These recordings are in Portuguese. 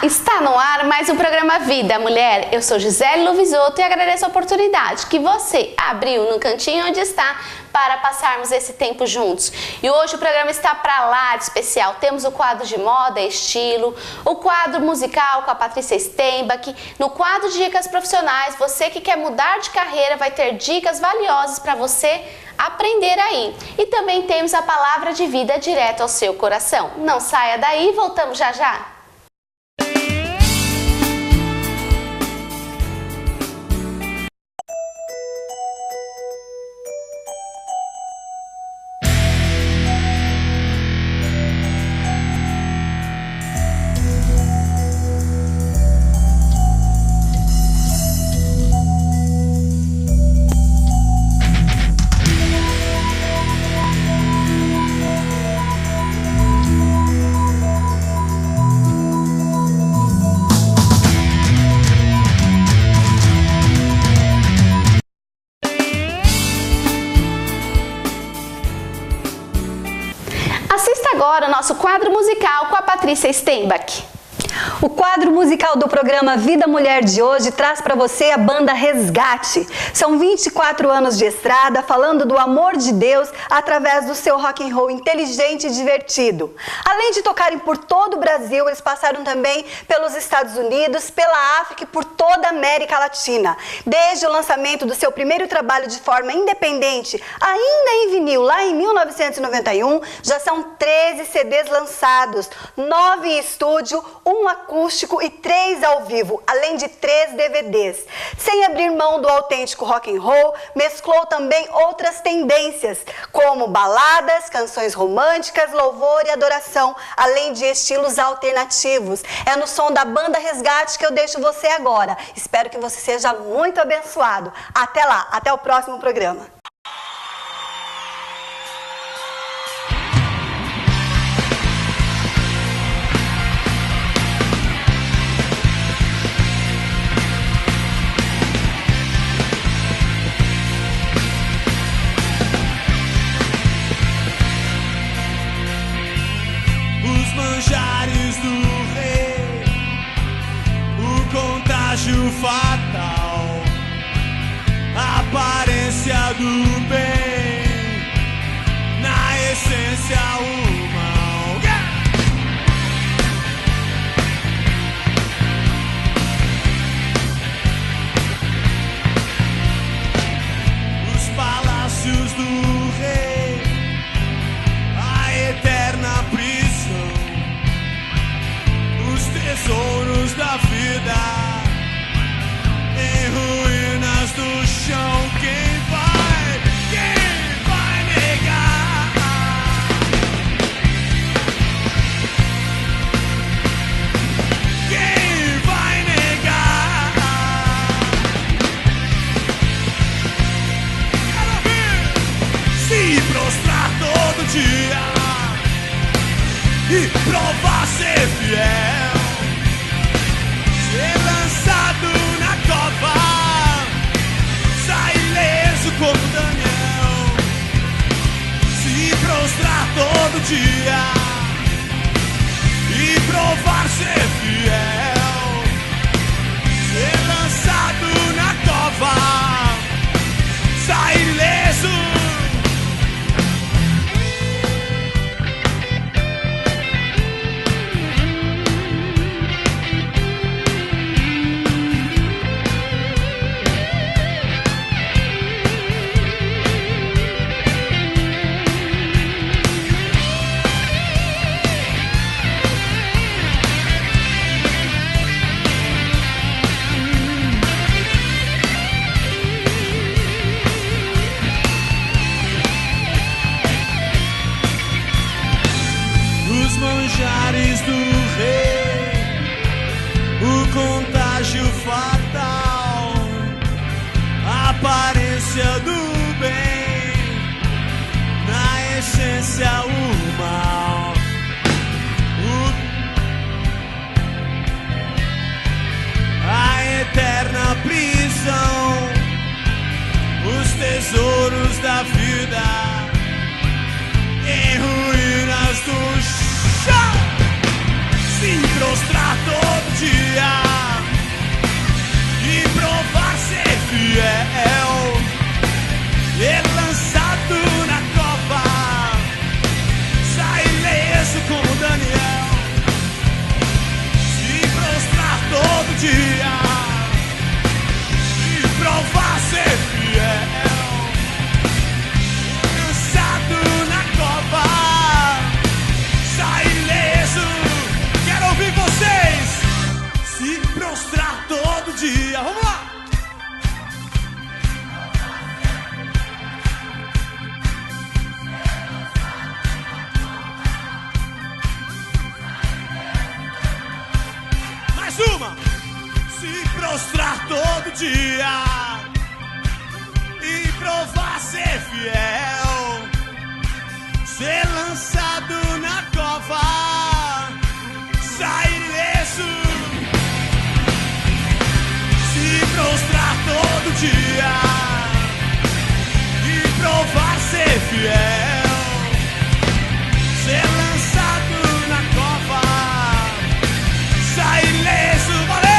Está no ar mais um programa Vida Mulher. Eu sou Gisele Luvisoto e agradeço a oportunidade que você abriu no cantinho onde está para passarmos esse tempo juntos. E hoje o programa está para lá de especial. Temos o quadro de moda e estilo, o quadro musical com a Patrícia Steinbach. No quadro de dicas profissionais, você que quer mudar de carreira vai ter dicas valiosas para você aprender aí. E também temos a palavra de vida direto ao seu coração. Não saia daí, voltamos já já. Assista agora o nosso quadro musical com a Patrícia Steinbach. O quadro musical do programa Vida Mulher de hoje traz para você a banda Resgate. São 24 anos de estrada falando do amor de Deus através do seu rock and roll inteligente e divertido. Além de tocarem por todo o Brasil, eles passaram também pelos Estados Unidos, pela África e por toda a América Latina. Desde o lançamento do seu primeiro trabalho de forma independente, ainda em vinil, lá em 1991, já são 13 CDs lançados, 9 em estúdio, 1 acústico e 3 ao vivo, além de 3 DVDs. Sem abrir mão do autêntico rock and roll, mesclou também outras tendências, como baladas, canções românticas, louvor e adoração, além de estilos alternativos. É no som da banda Resgate que eu deixo você agora. Espero que você seja muito abençoado. Até lá, até o próximo programa. Manjares do rei, o contágio fatal, a aparência do bem, na essência o mal. Os palácios do rei, a eterna prisão, tesouros da vida em ruínas do chão. Quem vai negar? Quem vai negar? Quero ouvir! Se prostrar todo dia e provar ser fiel, ser lançado na cova, sai ileso como Daniel. Se prostrar todo dia e provar ser fiel, ser lançado na cova, sai ileso. Manjares do rei, o contágio fatal, a aparência do bem, na essência o mal. A eterna prisão, os tesouros da vida em ruínas do chão. Se prostrar todo dia e provar ser fiel. E lançado na cova, sai ileso como Daniel. Se prostrar todo dia e provar ser fiel. Lançado na cova, sai ileso. Quero ouvir vocês. Se prostrar todo dia. Vamos lá. Uma. Se prostrar todo dia e provar ser fiel, ser lançado na cova, sair ileso. Se prostrar todo dia e provar ser fiel, ser lançado na cova, sai ileso, valeu!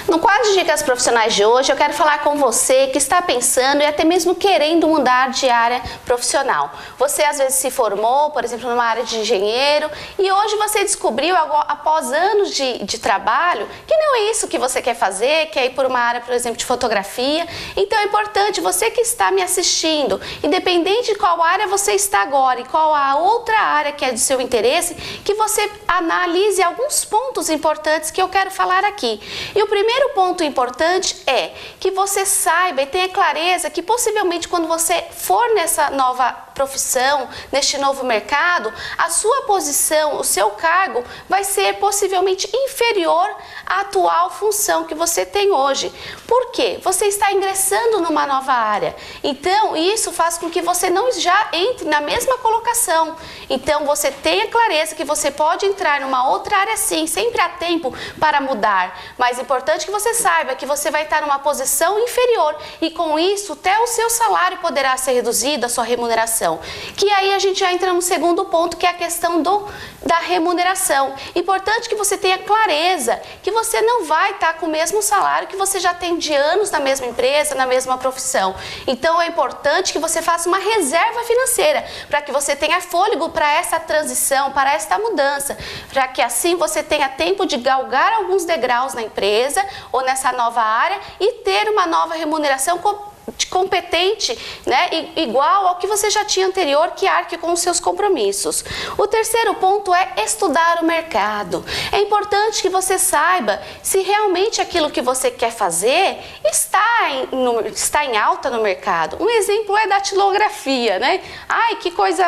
No quadro de dicas profissionais de hoje, eu quero falar com você que está pensando e até mesmo querendo mudar de área profissional. Você às vezes se formou, por exemplo, numa área de engenheiro e hoje você descobriu, após anos de trabalho, que não é isso que você quer fazer, quer ir por uma área, por exemplo, de fotografia. Então é importante, você que está me assistindo, independente de qual área você está agora e qual a outra área que é do seu interesse, que você analise alguns pontos importantes que eu quero falar aqui. E o primeiro ponto importante é que você saiba e tenha clareza que possivelmente quando você for nessa nova profissão, neste novo mercado, a sua posição, o seu cargo vai ser possivelmente inferior à atual função que você tem hoje. Por quê? Você está ingressando numa nova área. Então, isso faz com que você não já entre na mesma colocação. Então, você tenha clareza que você pode entrar numa outra área sim, sempre há tempo para mudar. Mas é importante que você saiba que você vai estar numa posição inferior e com isso até o seu salário poderá ser reduzido, a sua remuneração. Que aí a gente já entra no segundo ponto, que é a questão da remuneração. Importante que você tenha clareza que você não vai estar com o mesmo salário que você já tem de anos na mesma empresa, na mesma profissão. Então é importante que você faça uma reserva financeira para que você tenha fôlego para essa transição, para esta mudança, para que assim você tenha tempo de galgar alguns degraus na empresa ou nessa nova área e ter uma nova remuneração competente, né, igual ao que você já tinha anterior, que arque com os seus compromissos. O terceiro ponto é estudar o mercado. É importante que você saiba se realmente aquilo que você quer fazer está em alta no mercado. Um exemplo é datilografia, né? Ai, que coisa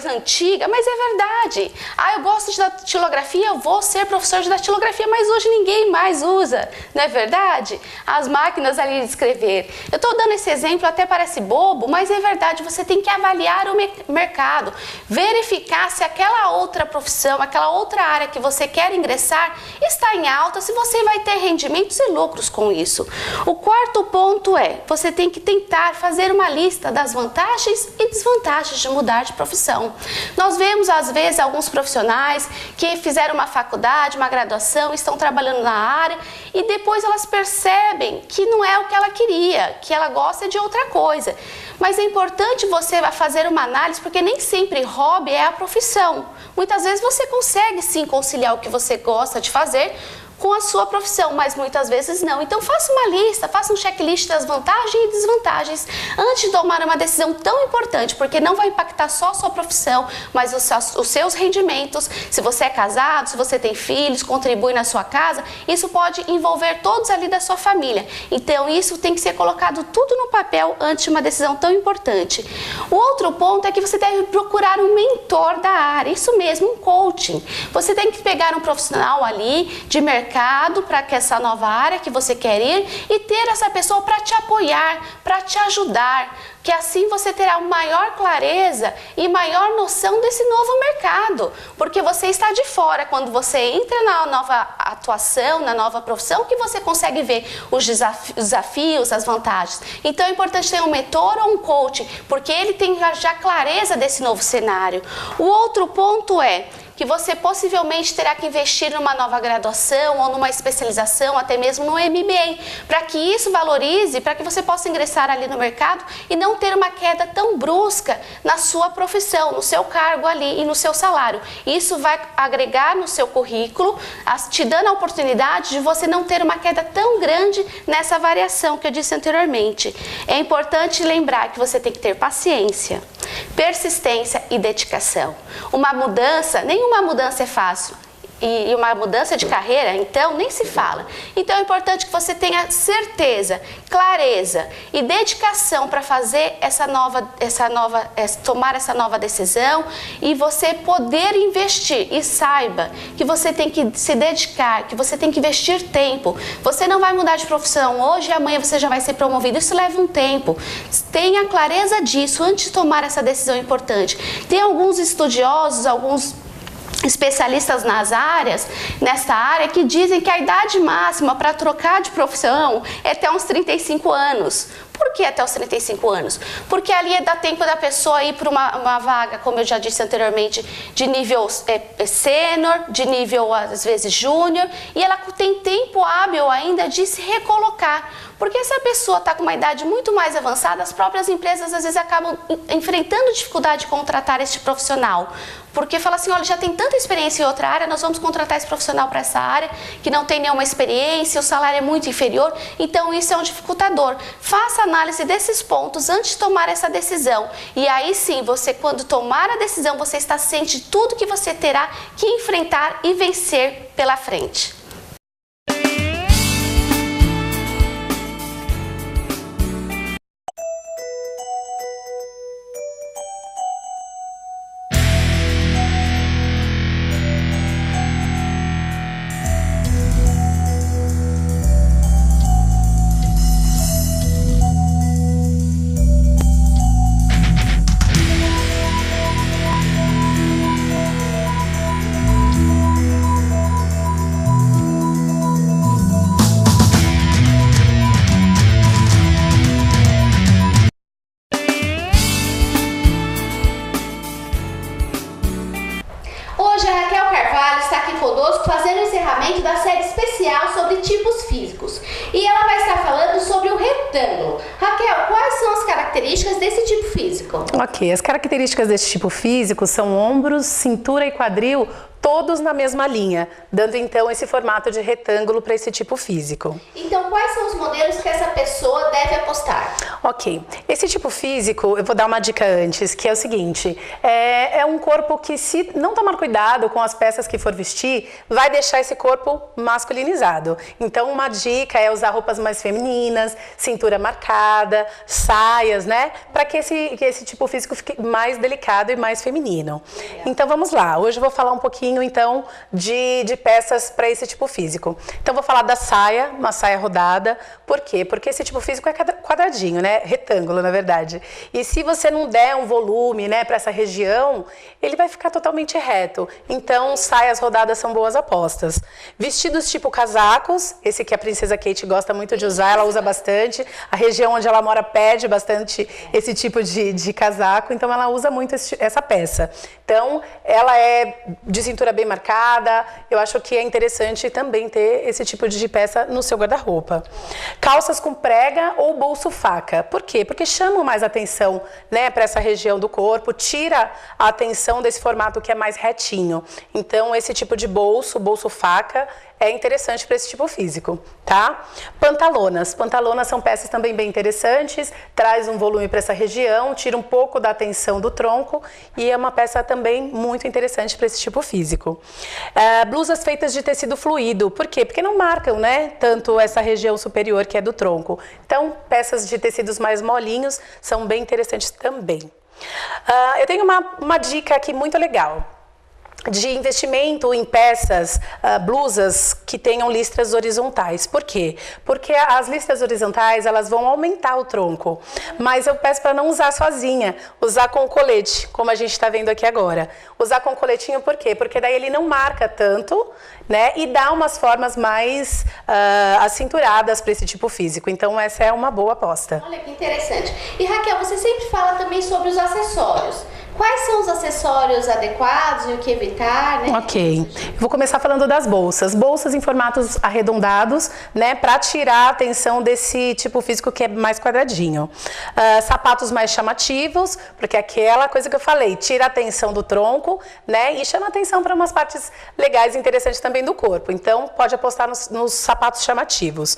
antiga, mas é verdade. Ah, eu gosto de datilografia, eu vou ser professor de datilografia, mas hoje ninguém mais usa, não é verdade? As máquinas ali de escrever. Eu estou dando esse exemplo, até parece bobo, mas é verdade, você tem que avaliar o mercado, verificar se aquela outra profissão, aquela outra área que você quer ingressar está em alta, se você vai ter rendimentos e lucros com isso. O quarto ponto é, você tem que tentar fazer uma lista das vantagens e desvantagens de mudar de profissão. Nós vemos às vezes alguns profissionais que fizeram uma faculdade, uma graduação, estão trabalhando na área e depois elas percebem que não é o que ela queria, que ela gosta de outra coisa. Mas é importante você fazer uma análise, porque nem sempre hobby é a profissão. Muitas vezes você consegue sim conciliar o que você gosta de fazer com a sua profissão, mas muitas vezes não. Então faça uma lista, faça um checklist das vantagens e desvantagens antes de tomar uma decisão tão importante, porque não vai impactar só a sua profissão, mas os seus rendimentos. Se você é casado, se você tem filhos, contribui na sua casa, isso pode envolver todos ali da sua família. Então isso tem que ser colocado tudo no papel antes de uma decisão tão importante. O outro ponto é que você deve procurar um mentor da área, isso mesmo, um coaching. Você tem que pegar um profissional ali de mercado para que essa nova área que você quer ir e ter essa pessoa para te apoiar, para te ajudar, que assim você terá maior clareza e maior noção desse novo mercado, porque você está de fora. Quando você entra na nova atuação, na nova profissão, que você consegue ver os desafios, as vantagens. Então é importante ter um mentor ou um coach, porque ele tem já clareza desse novo cenário. O outro ponto é que você possivelmente terá que investir numa nova graduação ou numa especialização, até mesmo no MBA, para que isso valorize, para que você possa ingressar ali no mercado e não ter uma queda tão brusca na sua profissão, no seu cargo ali e no seu salário. Isso vai agregar no seu currículo, te dando a oportunidade de você não ter uma queda tão grande nessa variação que eu disse anteriormente. É importante lembrar que você tem que ter paciência, persistência e dedicação. Uma mudança, nenhuma mudança é fácil. E uma mudança de carreira, então, nem se fala. Então é importante que você tenha certeza, clareza e dedicação para fazer tomar essa nova decisão e você poder investir. E saiba que você tem que se dedicar, que você tem que investir tempo. Você não vai mudar de profissão hoje e amanhã você já vai ser promovido. Isso leva um tempo. Tenha clareza disso antes de tomar essa decisão importante. Tem alguns estudiosos, alguns especialistas nessa área que dizem que a idade máxima para trocar de profissão é até uns 35 anos. Por que até os 35 anos? Porque ali dá tempo da pessoa ir para uma vaga, como eu já disse anteriormente, de nível sênior, de nível às vezes júnior, e ela tem tempo hábil ainda de se recolocar. Porque se a pessoa está com uma idade muito mais avançada, as próprias empresas às vezes acabam enfrentando dificuldade de contratar este profissional. Porque fala assim, olha, já tem tanta experiência em outra área, nós vamos contratar esse profissional para essa área que não tem nenhuma experiência, o salário é muito inferior, então isso é um dificultador. Faça análise desses pontos antes de tomar essa decisão. E aí sim, você quando tomar a decisão, você está ciente de tudo que você terá que enfrentar e vencer pela frente. Fazendo o encerramento da série especial sobre tipos físicos. E ela vai estar falando sobre o retângulo. Raquel, quais são as características desse tipo físico? Ok, as características desse tipo físico são ombros, cintura e quadril, todos na mesma linha, dando então esse formato de retângulo para esse tipo físico. Então, quais são os modelos que essa pessoa deve apostar? Ok, esse tipo físico, eu vou dar uma dica antes, que é o seguinte, é um corpo que se não tomar cuidado com as peças que for vestir, vai deixar esse corpo masculinizado. Então, uma dica é usar roupas mais femininas, cintura marcada, saias, né? Para que esse tipo físico fique mais delicado e mais feminino. Então, vamos lá, hoje eu vou falar um pouquinho então de peças para esse tipo físico. Então vou falar da saia, uma saia rodada. Por quê? Porque esse tipo físico é quadradinho, né? Retângulo, na verdade. E se você não der um volume, né, para essa região, ele vai ficar totalmente reto. Então saias rodadas são boas apostas. Vestidos tipo casacos, esse que a princesa Kate gosta muito de usar, ela usa bastante. A região onde ela mora pede bastante esse tipo de casaco, então ela usa muito essa peça. Então ela é de cintura cintura bem marcada, eu acho que é interessante também ter esse tipo de peça no seu guarda-roupa. Calças com prega ou bolso faca. Por quê? Porque chamam mais atenção, né, para essa região do corpo, tira a atenção desse formato que é mais retinho. Então, esse tipo de bolso faca, é interessante para esse tipo físico, tá? Pantalonas. Pantalonas são peças também bem interessantes, traz um volume para essa região, tira um pouco da atenção do tronco e é uma peça também muito interessante para esse tipo físico. Blusas feitas de tecido fluido. Por quê? Porque não marcam, né, tanto essa região superior que é do tronco. Então, peças de tecidos mais molinhos são bem interessantes também. Eu tenho uma dica aqui muito legal de investimento em peças, blusas que tenham listras horizontais. Por quê? Porque as listras horizontais, elas vão aumentar o tronco, mas eu peço para não usar sozinha, usar com colete, como a gente está vendo aqui agora. Usar com coletinho por quê? Porque daí ele não marca tanto, né, e dá umas formas mais acinturadas para esse tipo físico. Então essa é uma boa aposta. Olha que interessante. E Raquel, você sempre fala também sobre os acessórios. Quais são os acessórios adequados e o que evitar, né? Ok. Eu vou começar falando das bolsas. Bolsas em formatos arredondados, né, para tirar a atenção desse tipo físico que é mais quadradinho. Sapatos mais chamativos, porque aquela coisa que eu falei, tira a atenção do tronco, né, e chama atenção para umas partes legais e interessantes também do corpo. Então, pode apostar nos sapatos chamativos.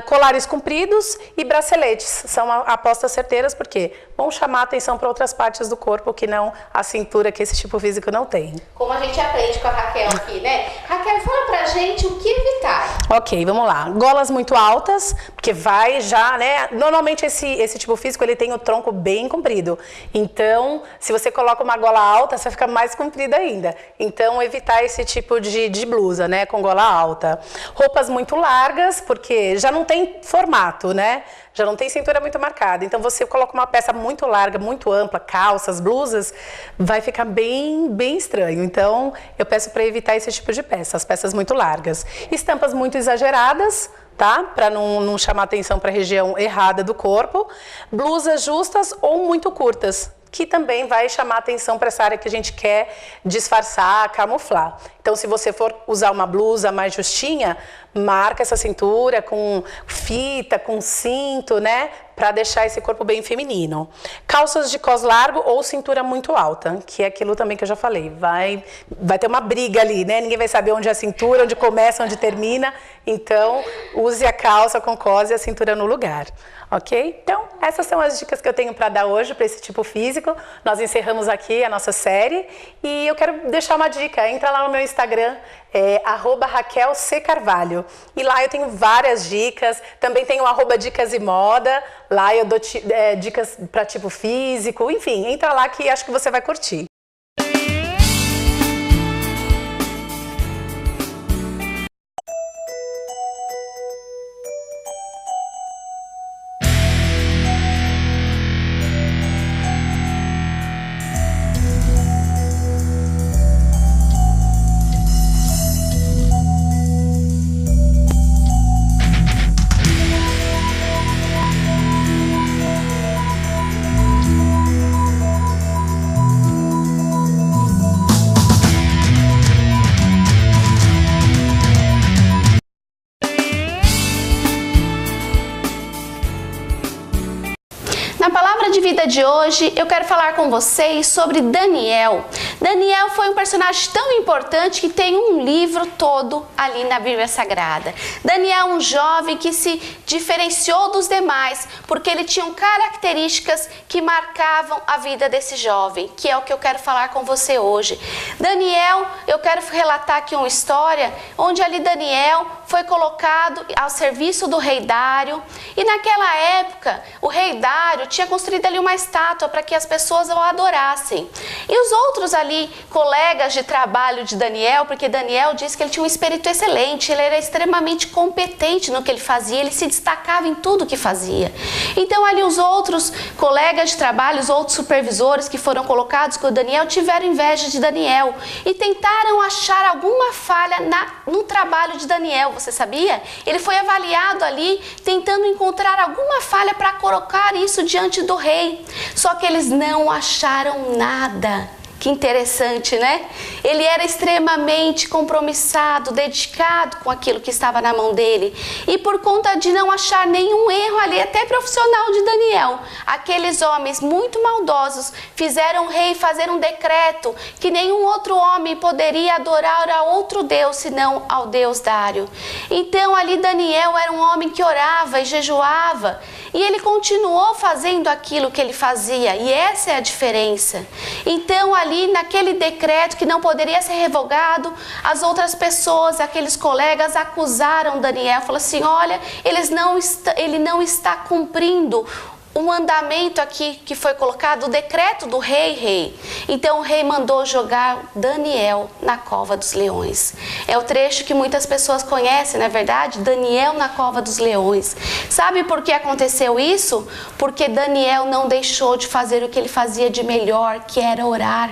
Colares compridos e braceletes são apostas certeiras, porque vão chamar atenção para outras partes do corpo que não a cintura que esse tipo físico não tem. Como a gente aprende com a Raquel aqui, né? Raquel, fala pra gente o que evitar. Ok, vamos lá. Golas muito altas, porque vai já, né? Normalmente esse tipo físico, ele tem o tronco bem comprido. Então, se você coloca uma gola alta, você fica mais comprida ainda. Então, evitar esse tipo de blusa, né? Com gola alta. Roupas muito largas, porque já não tem formato, né? Já não tem cintura muito marcada. Então, você coloca uma peça muito larga, muito ampla, calças, blusas, vai ficar bem estranho. Então, eu peço para evitar esse tipo de peça, as peças muito largas. Estampas muito exageradas, tá? Para não chamar atenção para a região errada do corpo. Blusas justas ou muito curtas, que também vai chamar atenção para essa área que a gente quer disfarçar, camuflar. Então, se você for usar uma blusa mais justinha, marca essa cintura com fita, com cinto, né? Para deixar esse corpo bem feminino. Calças de cos largo ou cintura muito alta, que é aquilo também que eu já falei. Vai ter uma briga ali, né? Ninguém vai saber onde é a cintura, onde começa, onde termina. Então, use a calça com cos e a cintura no lugar. Ok? Então, essas são as dicas que eu tenho para dar hoje para esse tipo físico. Nós encerramos aqui a nossa série e eu quero deixar uma dica. Entra lá no meu Instagram, @RaquelCCarvalho. E lá eu tenho várias dicas. Também tenho @Dicas e Moda. Lá eu dou dicas para tipo físico. Enfim, entra lá que acho que você vai curtir. Na palavra de vida de hoje, eu quero falar com vocês sobre Daniel. Daniel foi um personagem tão importante que tem um livro todo ali na Bíblia Sagrada. Daniel é um jovem que se diferenciou dos demais porque ele tinha características que marcavam a vida desse jovem, que é o que eu quero falar com você hoje. Daniel, eu quero relatar aqui uma história onde ali Daniel foi colocado ao serviço do rei Dário e naquela época o rei Dário tinha construído ali uma estátua para que as pessoas o adorassem. E os outros ali, colegas de trabalho de Daniel, porque Daniel disse que ele tinha um espírito excelente, ele era extremamente competente no que ele fazia, ele se destacava em tudo que fazia. Então ali os outros colegas de trabalho, os outros supervisores que foram colocados com o Daniel, tiveram inveja de Daniel e tentaram achar alguma falha no trabalho de Daniel, você sabia? Ele foi avaliado ali, tentando encontrar alguma falha para colocar isso diante do rei. Só que eles não acharam nada. Que interessante, né? Ele era extremamente compromissado, dedicado com aquilo que estava na mão dele. E por conta de não achar nenhum erro ali, até profissional de Daniel, aqueles homens muito maldosos fizeram o rei fazer um decreto que nenhum outro homem poderia adorar a outro Deus senão ao Deus Dário. Então ali Daniel era um homem que orava e jejuava. E ele continuou fazendo aquilo que ele fazia, e essa é a diferença. Então ali naquele decreto que não poderia ser revogado, as outras pessoas, aqueles colegas acusaram Daniel, falaram assim, olha, ele não está cumprindo o mandamento aqui que foi colocado, o decreto do rei. Então o rei mandou jogar Daniel na cova dos leões. É o trecho que muitas pessoas conhecem, não é verdade? Daniel na cova dos leões. Sabe por que aconteceu isso? Porque Daniel não deixou de fazer o que ele fazia de melhor, que era orar.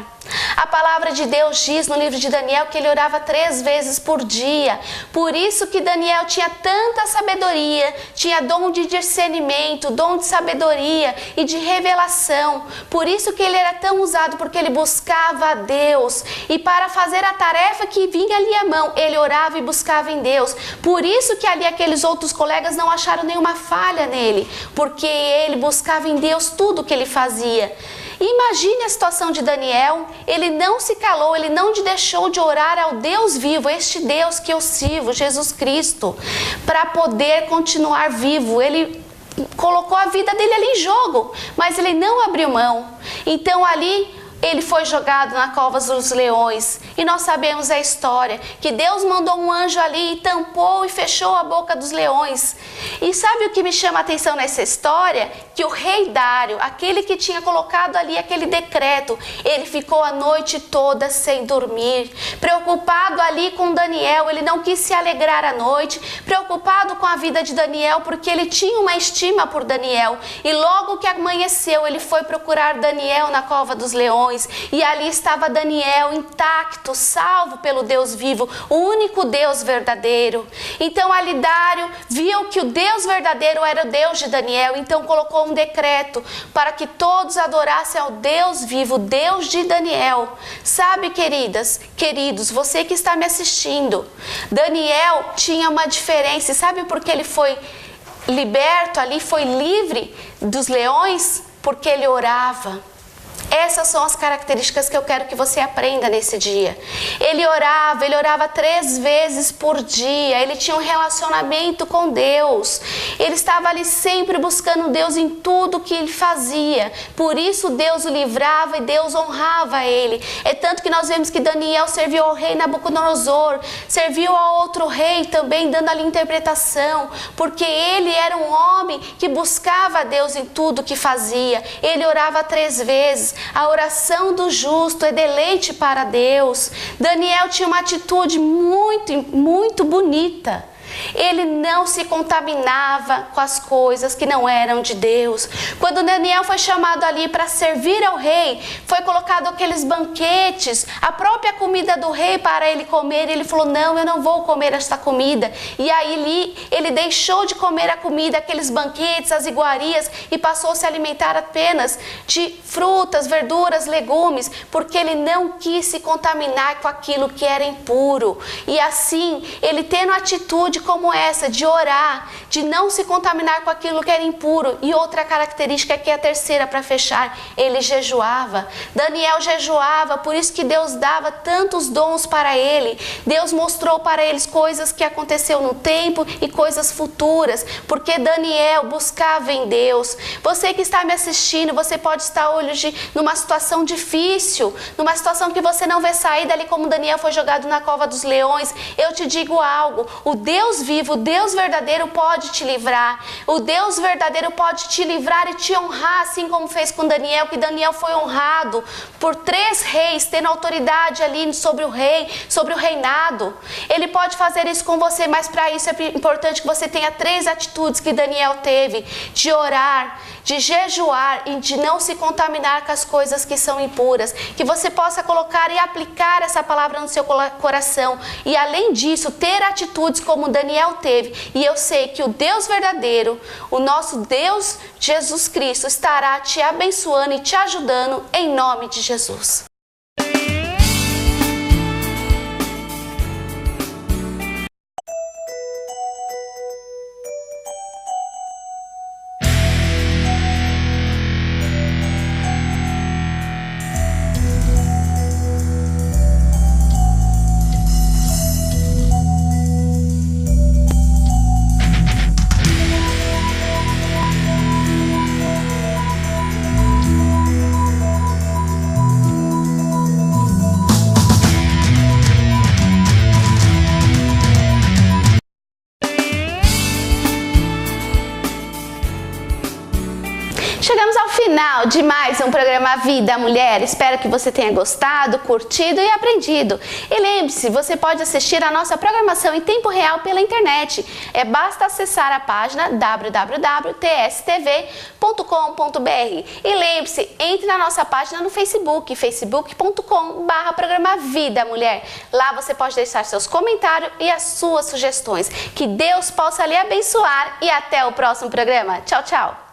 A palavra de Deus diz no livro de Daniel que ele orava 3 vezes por dia. Por isso que Daniel tinha tanta sabedoria, tinha dom de discernimento, dom de sabedoria e de revelação. Por isso que ele era tão usado, porque ele buscava a Deus. E para fazer a tarefa que vinha ali à mão, ele orava e buscava em Deus. Por isso que ali aqueles outros colegas não acharam nenhuma falha nele, porque ele buscava em Deus tudo o que ele fazia. Imagine a situação de Daniel, ele não se calou, ele não deixou de orar ao Deus vivo, este Deus que eu sirvo, Jesus Cristo, para poder continuar vivo. Ele colocou a vida dele ali em jogo, mas ele não abriu mão. Então ali ele foi jogado na cova dos leões. E nós sabemos a história, que Deus mandou um anjo ali e tampou e fechou a boca dos leões. E sabe o que me chama a atenção nessa história? Que o rei Dário, aquele que tinha colocado ali aquele decreto, ele ficou a noite toda sem dormir, preocupado ali com Daniel. Ele não quis se alegrar à noite, preocupado com a vida de Daniel, porque ele tinha uma estima por Daniel. E logo que amanheceu, ele foi procurar Daniel na cova dos leões. E ali estava Daniel intacto, salvo pelo Deus vivo, o único Deus verdadeiro. Então ali Dário viu que o Deus verdadeiro era o Deus de Daniel, então colocou um decreto para que todos adorassem ao Deus vivo, Deus de Daniel. Sabe, queridas, queridos, você que está me assistindo, Daniel tinha uma diferença. E sabe por que ele foi liberto ali, foi livre dos leões? Porque ele orava. Essas são as características que eu quero que você aprenda nesse dia. Ele orava 3 vezes por dia, ele tinha um relacionamento com Deus. Ele estava ali sempre buscando Deus em tudo que ele fazia. Por isso Deus o livrava e Deus honrava ele. É tanto que nós vemos que Daniel serviu ao rei Nabucodonosor, serviu a outro rei também, dando ali interpretação, porque ele era um homem que buscava a Deus em tudo que fazia. Ele orava 3 vezes. A oração do justo é deleite para Deus. Daniel tinha uma atitude muito bonita. Ele não se contaminava com as coisas que não eram de Deus. Quando Daniel foi chamado ali para servir ao rei, foi colocado aqueles banquetes, a própria comida do rei para ele comer. Ele falou, não, eu não vou comer esta comida. E aí ele deixou de comer a comida, aqueles banquetes, as iguarias, e passou a se alimentar apenas de frutas, verduras, legumes, porque ele não quis se contaminar com aquilo que era impuro. E assim, ele tendo atitude como essa, de orar, de não se contaminar com aquilo que era impuro. E outra característica, que é a terceira para fechar, ele jejuava. Daniel jejuava, por isso que Deus dava tantos dons para ele. Deus mostrou para eles coisas que aconteceu no tempo e coisas futuras, porque Daniel buscava em Deus. Você que está me assistindo, você pode estar hoje numa situação difícil, numa situação que você não vê saída ali, como Daniel foi jogado na cova dos leões. Eu te digo algo, o Deus vivo, o Deus verdadeiro pode te livrar. O Deus verdadeiro pode te livrar e te honrar, assim como fez com Daniel, que Daniel foi honrado por 3 reis, tendo autoridade ali sobre o rei, sobre o reinado. Ele pode fazer isso com você, mas para isso é importante que você tenha 3 atitudes que Daniel teve: de orar, de jejuar e de não se contaminar com as coisas que são impuras. Que você possa colocar e aplicar essa palavra no seu coração. E além disso, ter atitudes como Daniel teve. E eu sei que o Deus verdadeiro, o nosso Deus Jesus Cristo, estará te abençoando e te ajudando em nome de Jesus. Chegamos ao final de mais um programa Vida Mulher. Espero que você tenha gostado, curtido e aprendido. E lembre-se, você pode assistir a nossa programação em tempo real pela internet. Basta acessar a página www.tstv.com.br. E lembre-se, entre na nossa página no Facebook, facebook.com/programa Vida Mulher. Lá você pode deixar seus comentários e as suas sugestões. Que Deus possa lhe abençoar e até o próximo programa. Tchau, tchau!